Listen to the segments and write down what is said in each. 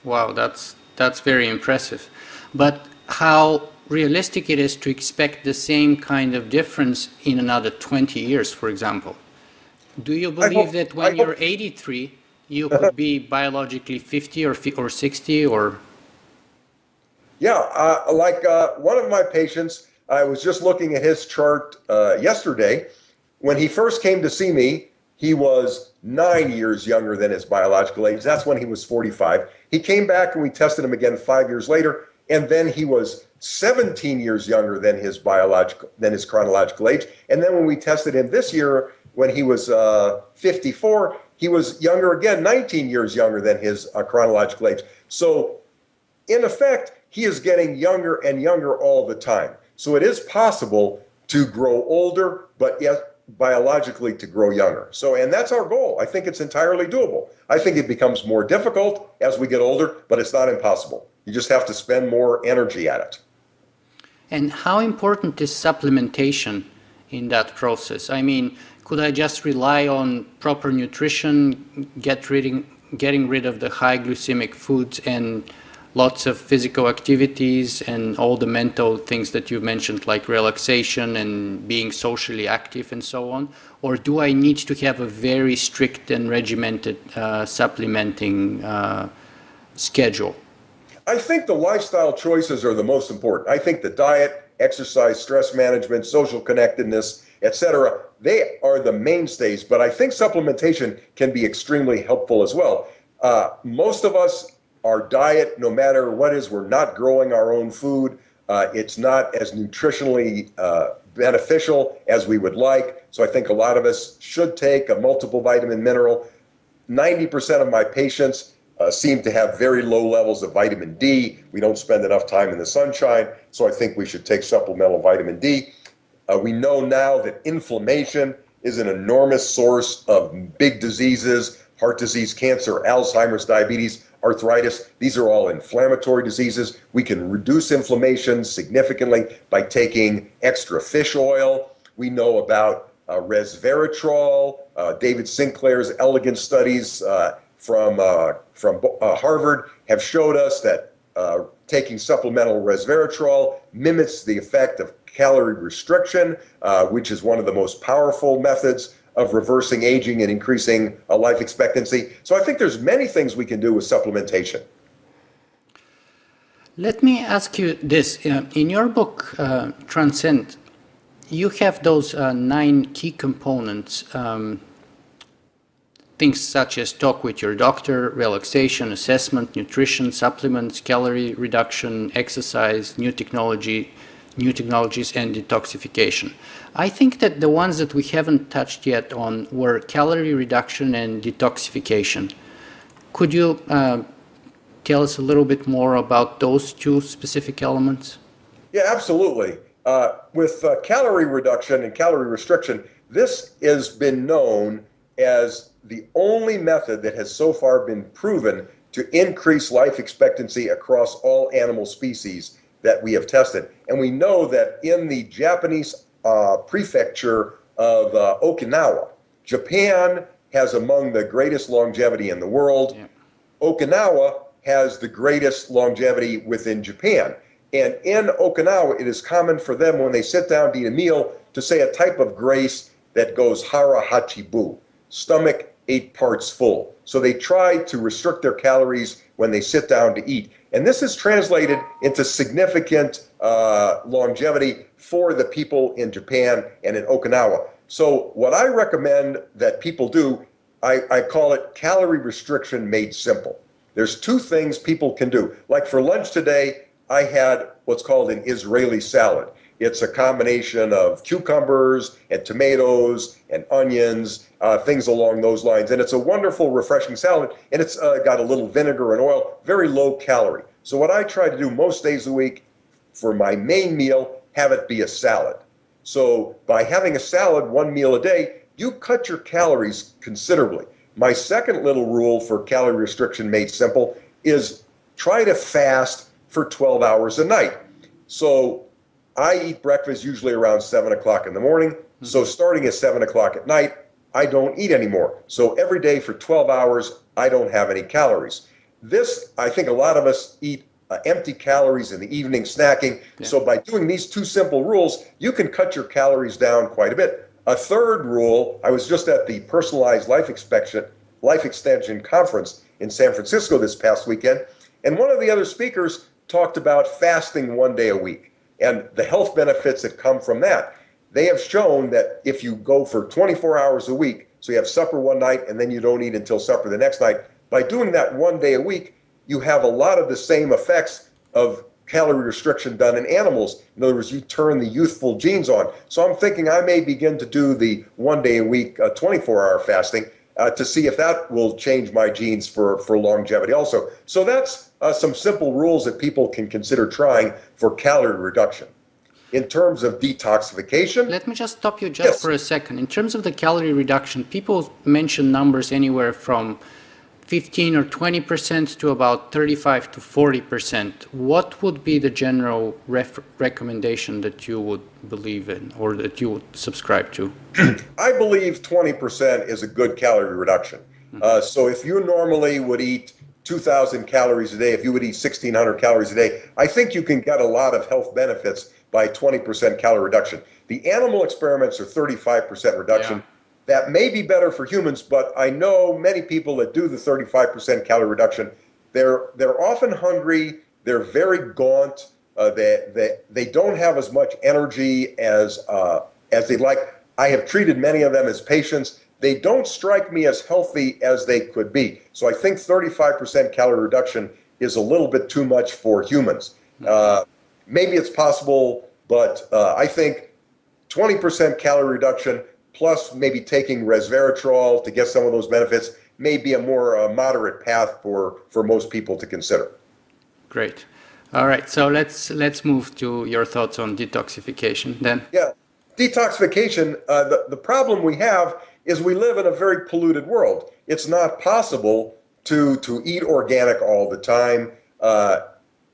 Wow, that's very impressive. But how realistic it is to expect the same kind of difference in another 20 years, for example? Do you believe that I when you're hope, 83, you could be biologically 50 or 60 or yeah, one of my patients, I was just looking at his chart yesterday. When he first came to see me, he was 9 years younger than his biological age. That's when he was 45. He came back and we tested him again 5 years later, and then he was 17 years younger than his chronological age. And then when we tested him this year, when he was 54, he was younger again, 19 years younger than his chronological age. So in effect, he is getting younger and younger all the time. So it is possible to grow older, but yet biologically to grow younger. So, and that's our goal. I think it's entirely doable. I think it becomes more difficult as we get older, but it's not impossible. You just have to spend more energy at it. and how important is supplementation in that process? I mean, could I just rely on proper nutrition, getting rid of the high glycemic foods and lots of physical activities and all the mental things that you mentioned, like relaxation and being socially active and so on? Or do I need to have a very strict and regimented supplementing schedule? I think the lifestyle choices are the most important. I think the diet, exercise, stress management, social connectedness, etc., they are the mainstays, but I think supplementation can be extremely helpful as well. Most of us, our diet, no matter what is, we're not growing our own food. It's not as nutritionally beneficial as we would like. So I think a lot of us should take a multiple vitamin mineral. 90% of my patients seem to have very low levels of vitamin D. We don't spend enough time in the sunshine, so I think we should take supplemental vitamin D. We know now that inflammation is an enormous source of big diseases: heart disease, cancer, Alzheimer's, diabetes, arthritis. These are all inflammatory diseases. We can reduce inflammation significantly by taking extra fish oil. We know about resveratrol. David Sinclair's elegant studies from Harvard have showed us that taking supplemental resveratrol mimics the effect of calorie restriction, which is one of the most powerful methods of reversing aging and increasing life expectancy. So I think there's many things we can do with supplementation. Let me ask you this. In your book, Transcend, you have those 9 key components, things such as talk with your doctor, relaxation, assessment, nutrition, supplements, calorie reduction, exercise, new technologies, and detoxification. I think that the ones that we haven't touched yet on were calorie reduction and detoxification. Could you tell us a little bit more about those 2 specific elements? Yeah, absolutely. With calorie reduction and calorie restriction, this has been known as the only method that has so far been proven to increase life expectancy across all animal species that we have tested. And we know that in the Japanese prefecture of Okinawa, Japan has among the greatest longevity in the world. Yeah. Okinawa has the greatest longevity within Japan. And in Okinawa, it is common for them when they sit down to eat a meal to say a type of grace that goes hara hachibu, stomach 8 parts full. So they try to restrict their calories when they sit down to eat. And this is translated into significant longevity for the people in Japan and in Okinawa. So what I recommend that people do, I call it calorie restriction made simple. There's 2 things people can do. Like for lunch today, I had what's called an Israeli salad. It's a combination of cucumbers and tomatoes and onions, things along those lines. And it's a wonderful, refreshing salad. And it's got a little vinegar and oil, very low calorie. So what I try to do most days a week for my main meal, have it be a salad. So by having a salad 1 meal a day, you cut your calories considerably. My second little rule for calorie restriction made simple is try to fast for 12 hours a night. So I eat breakfast usually around 7 o'clock in the morning. So starting at 7 o'clock at night, I don't eat anymore. So every day for 12 hours, I don't have any calories. this, I think a lot of us eat empty calories in the evening, snacking. Yeah. So by doing these two simple rules, you can cut your calories down quite a bit. A third rule, I was just at the Personalized Life Extension Conference in San Francisco this past weekend, and one of the other speakers talked about fasting one day a week and the health benefits that come from that. They have shown that if you go for 24 hours a week, so you have supper one night and then you don't eat until supper the next night, by doing that one day a week, you have a lot of the same effects of calorie restriction done in animals. In other words, you turn the youthful genes on. So I'm thinking I may begin to do the one day a week, 24-hour fasting to see if that will change my genes for longevity also. So that's some simple rules that people can consider trying for calorie reduction. In terms of detoxification. Let me just stop you just for a second. In terms of the calorie reduction, people mention numbers anywhere from 15 or 20% to about 35 to 40%. What would be the general recommendation that you would believe in or that you would subscribe to? I believe 20% is a good calorie reduction. So if you normally would eat 2,000 calories a day, if you would eat 1,600 calories a day, I think you can get a lot of health benefits by 20% calorie reduction. The animal experiments are 35% reduction. Yeah. That may be better for humans, but I know many people that do the 35% calorie reduction. They're often hungry. They're very gaunt. They don't have as much energy as they'd like. I have treated many of them as patients. They don't strike me as healthy as they could be. So I think 35% calorie reduction is a little bit too much for humans. Maybe it's possible, but I think 20% calorie reduction plus maybe taking resveratrol to get some of those benefits may be a more moderate path for most people to consider. Great. All right, so let's move to your thoughts on detoxification then. Yeah, detoxification, the problem we have is we live in a very polluted world. It's not possible to eat organic all the time.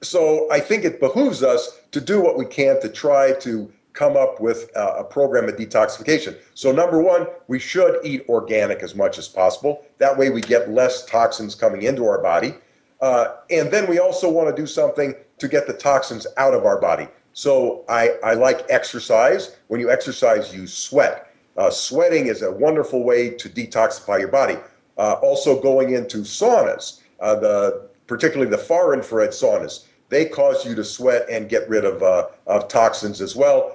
So I think it behooves us to do what we can to try to come up with a program of detoxification. So number one, we should eat organic as much as possible. That way we get less toxins coming into our body. And then we also want to do something to get the toxins out of our body. So I like exercise. When you exercise, you sweat. Sweating is a wonderful way to detoxify your body. Also going into saunas, particularly the far infrared saunas, they cause you to sweat and get rid of toxins as well.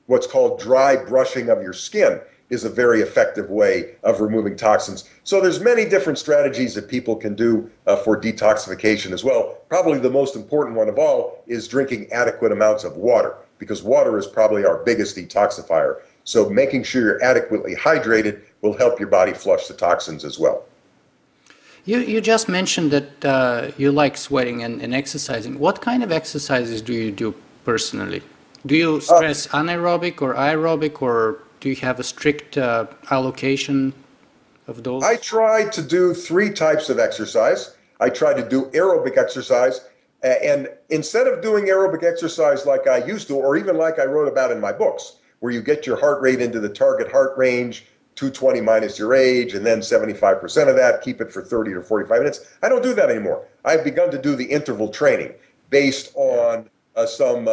What's called dry brushing of your skin is a very effective way of removing toxins. So there's many different strategies that people can do for detoxification as well. Probably the most important one of all is drinking adequate amounts of water, because water is probably our biggest detoxifier. So making sure you're adequately hydrated will help your body flush the toxins as well. You just mentioned that you like sweating and exercising. What kind of exercises do you do personally? Do you stress anaerobic or aerobic, or do you have a strict allocation of those? I try to do 3 types of exercise. I try to do aerobic exercise, and instead of doing aerobic exercise like I used to, or even like I wrote about in my books, where you get your heart rate into the target heart range, 220 minus your age, and then 75% of that, keep it for 30 to 45 minutes. I don't do that anymore. I've begun to do the interval training based on some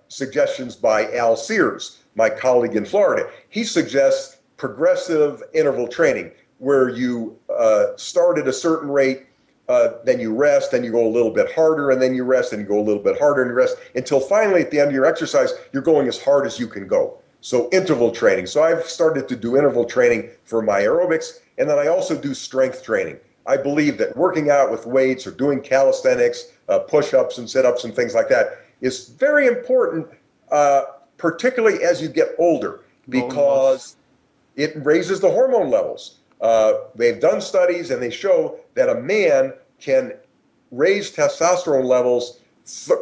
suggestions by Al Sears, my colleague in Florida. He suggests progressive interval training, where you start at a certain rate, then you rest, then you go a little bit harder, and then you rest, and you go a little bit harder and you rest, until finally at the end of your exercise, you're going as hard as you can go. So interval training. So I've started to do interval training for my aerobics, and then I also do strength training. I believe that working out with weights or doing calisthenics, push-ups and sit-ups and things like that is very important, particularly as you get older, because it raises the hormone levels. They've done studies and they show that a man can raise testosterone levels,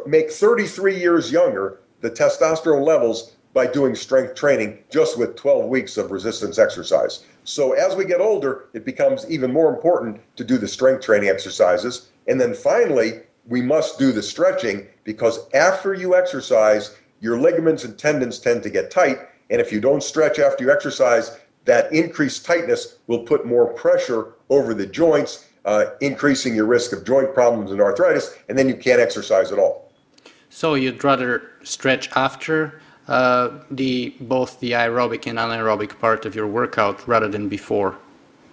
make 33 years younger, the testosterone levels, by doing strength training just with 12 weeks of resistance exercise. So as we get older, it becomes even more important to do the strength training exercises. And then finally, we must do the stretching, because after you exercise, your ligaments and tendons tend to get tight. And if you don't stretch after you exercise, that increased tightness will put more pressure over the joints, increasing your risk of joint problems and arthritis, and then you can't exercise at all. So you'd rather stretch after both the aerobic and anaerobic part of your workout rather than before?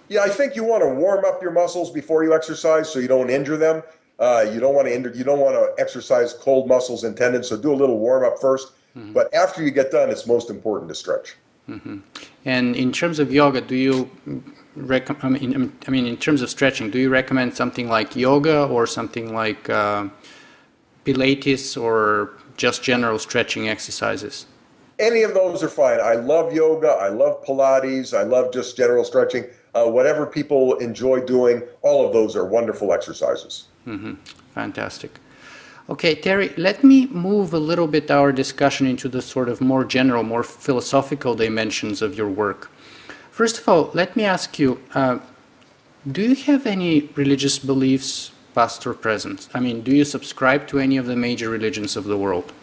Yeah, I think you want to warm up your muscles before you exercise so you don't injure them. You don't want to exercise cold muscles and tendons, so do a little warm up first. Mm-hmm. But after you get done, it's most important to stretch. Mm-hmm. And in terms of yoga, do you in terms of stretching, do you recommend something like yoga or something like Pilates or just general stretching exercises? Any of those are fine. I love yoga. I love Pilates. I love just general stretching. Whatever people enjoy doing, all of those are wonderful exercises. Mm-hmm. Fantastic. Okay, Terry, let me move a little bit our discussion into the sort of more general, more philosophical dimensions of your work. First of all, let me ask you, do you have any religious beliefs, past or present? I mean, do you subscribe to any of the major religions of the world?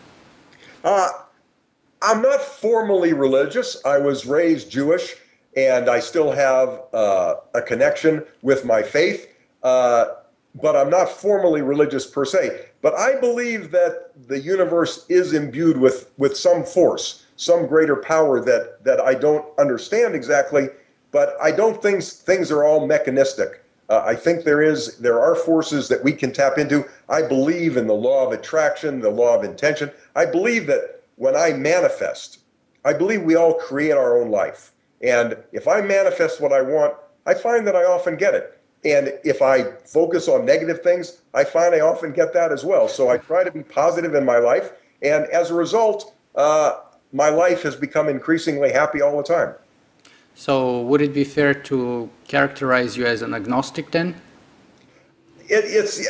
I'm not formally religious. I was raised Jewish, and I still have a connection with my faith, but I'm not formally religious per se. But I believe that the universe is imbued with some force, some greater power that I don't understand exactly, but I don't think things are all mechanistic. I think there are forces that we can tap into. I believe in the law of attraction, the law of intention. I believe that when I manifest, I believe we all create our own life. And if I manifest what I want, I find that I often get it. And if I focus on negative things, I find I often get that as well. So I try to be positive in my life. And as a result, my life has become increasingly happy all the time. So would it be fair to characterize you as an agnostic then? It's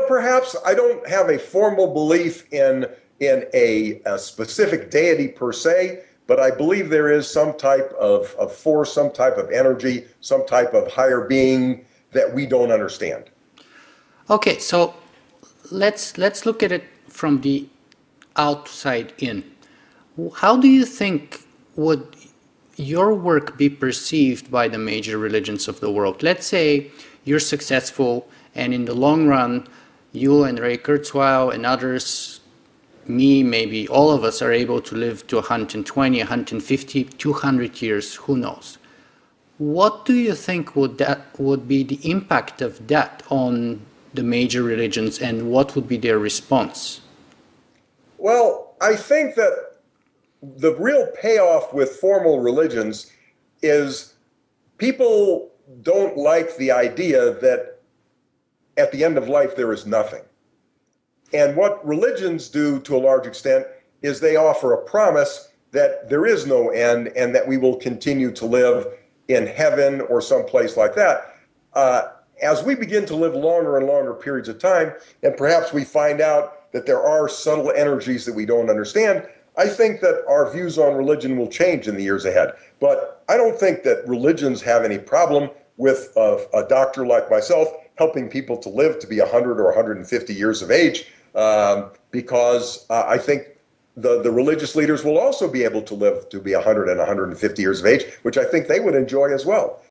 perhaps I don't have a formal belief in a specific deity per se, but I believe there is some type of force, some type of energy, some type of higher being that we don't understand. Okay, so let's look at it from the outside in. How do you think would your work be perceived by the major religions of the world? Let's say you're successful, and in the long run, you and Ray Kurzweil and others, me, maybe all of us, are able to live to 120, 150, 200 years, who knows? What do you think would be the impact of that on the major religions, and what would be their response? Well, I think that the real payoff with formal religions is people don't like the idea that at the end of life there is nothing. And what religions do to a large extent is they offer a promise that there is no end and that we will continue to live in heaven or someplace like that. As we begin to live longer and longer periods of time, and perhaps we find out that there are subtle energies that we don't understand, I think that our views on religion will change in the years ahead. But I don't think that religions have any problem with a doctor like myself helping people to live to be 100 or 150 years of age, because I think the religious leaders will also be able to live to be 100 and 150 years of age, which I think they would enjoy as well.